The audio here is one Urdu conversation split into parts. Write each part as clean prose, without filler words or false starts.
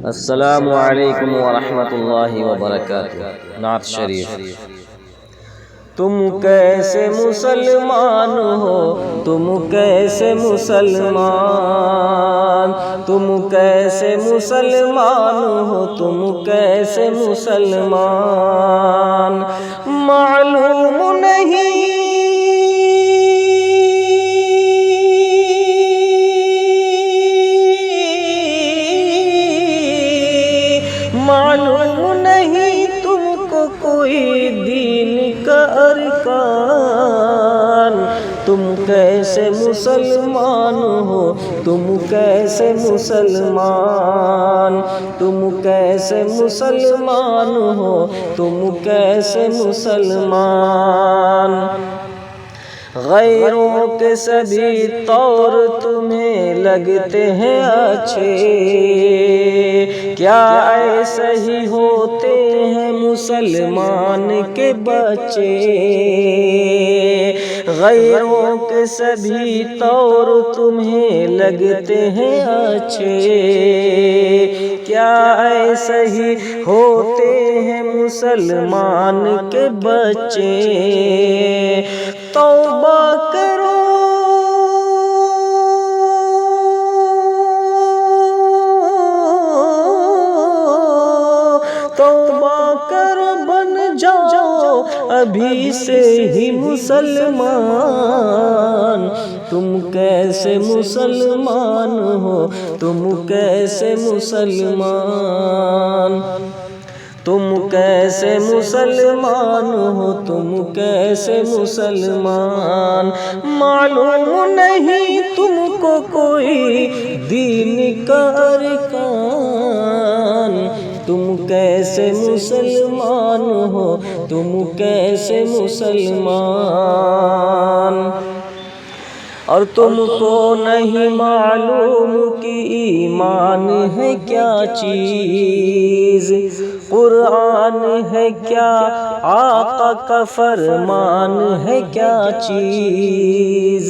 السلام علیکم ورحمۃ اللہ وبرکاتہ۔ نعت شریف۔ تم کیسے مسلمان ہو، تم کیسے مسلمان، تم کیسے مسلمان ہو، تم کیسے مسلمان، معلوم نہیں معلوم نہیں تم کو کوئی دین کا ارکان، تم کیسے مسلمان ہو، تم کیسے مسلمان، تم کیسے مسلمان ہو، تم کیسے مسلمان، غیروں کے سبھی طور تمہیں لگتے ہیں اچھے، کیا ایسے ہی ہوتے ہیں مسلمان کے بچے، غیروں کے سبھی طور تمہیں لگتے ہیں اچھے، کیا ایسے ہی ہوتے ہیں مسلمان کے بچے، توبہ کرو توبہ کرو، بن جاؤ ابھی سے ہی مسلمان، تم کیسے مسلمان ہو، تم کیسے مسلمان، تم کیسے مسلمان ہو، تم کیسے مسلمان، معلوم نہیں تم کو کوئی دین کا ارکان، تم کیسے مسلمان ہو، تم کیسے مسلمان، اور تم کو نہیں معلوم کہ ایمان ہے کیا چیز، قرآن ہے کیا، آقا کا فرمان ہے کیا چیز،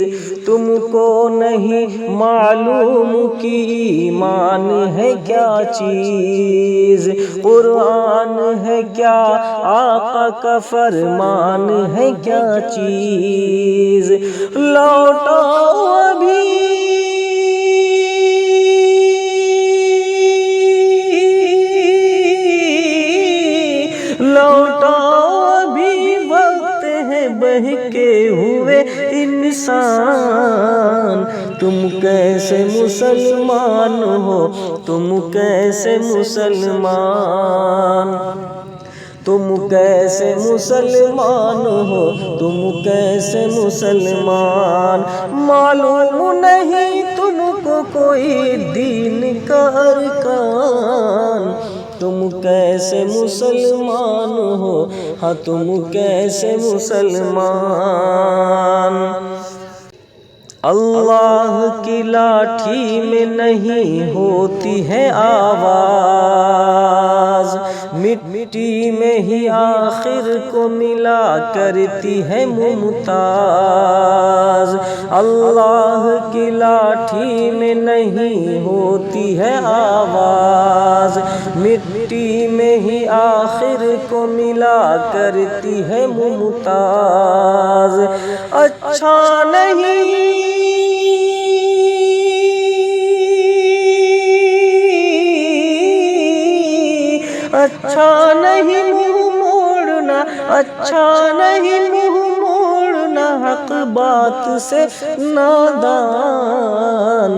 تم کو نہیں معلوم کہ ایمان ہے کیا چیز، قرآن ہے کیا، آقا کا فرمان ہے کیا چیز، لوٹاؤ ابھی لوٹاؤ ابھی، وقت ہے بہکے ہوئے انسان، تم کیسے مسلمان ہو، تم کیسے مسلمان، تم کیسے مسلمان ہو، تم کیسے مسلمان، معلوم نہیں تم کو کوئی دین کا ارکان، تم کیسے مسلمان ہو، ہاں تم کیسے مسلمان، اللہ کی لاٹھی میں نہیں ہوتی ہے آواز، مٹی میں ہی آخر کو ملا کرتی ہے ممتاز، اللہ کی لاٹھی میں نہیں ہوتی ہے آواز، مٹی میں ہی آخر کو ملا کرتی ہے ممتاز، اچھا نہیں اچھا نہیں منہ موڑنا، اچھا نہیں منہ موڑنا، حق بات سے نادان،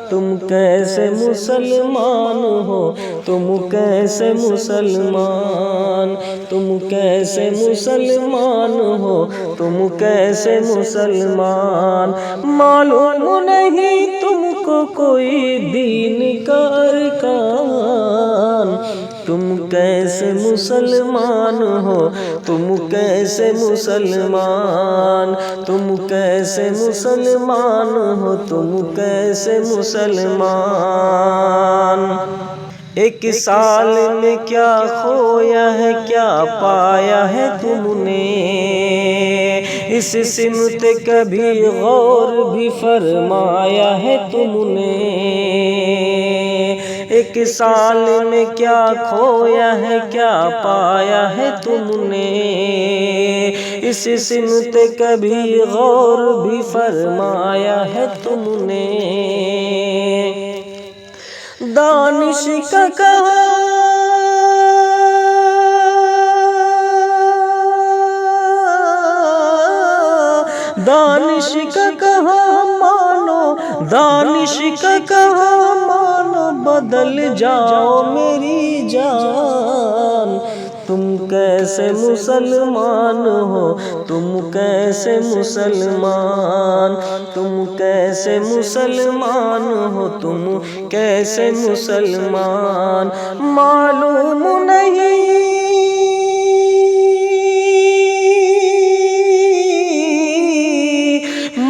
تم کیسے مسلمان ہو، تم کیسے مسلمان، تم کیسے مسلمان ہو، تم کیسے مسلمان، معلوم نہیں تم کو کوئی دین کا ارکان، تم کیسے مسلمان ہو، تم کیسے مسلمان، تم کیسے مسلمان ہو، تم کیسے مسلمان، ایک سال میں کیا کھویا ہے، کیا پایا ہے تم نے، اس سمت کبھی غور بھی فرمایا ہے تم نے، ایک سال میں کیا کھویا ہے کیا پایا ہے تم نے، اس سمت کبھی غور بھی فرمایا ہے تم نے؟ دانش کا کہا دانش کا کہا مانو، دانش کا کہا مانو، بدل جاؤ میری جان۔ تم کیسے مسلمان ہو، تم کیسے مسلمان، تم کیسے مسلمان ہو، تم کیسے مسلمان؟ معلوم نہیں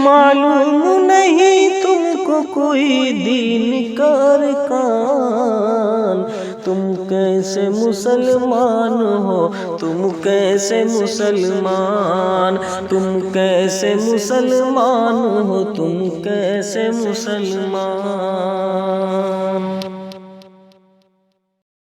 معلوم نہیں تم کو کوئی دین کا ارکان، تم کیسے مسلمان ہو، تم کیسے مسلمان، تم کیسے مسلمان ہو، تم کیسے مسلمان؟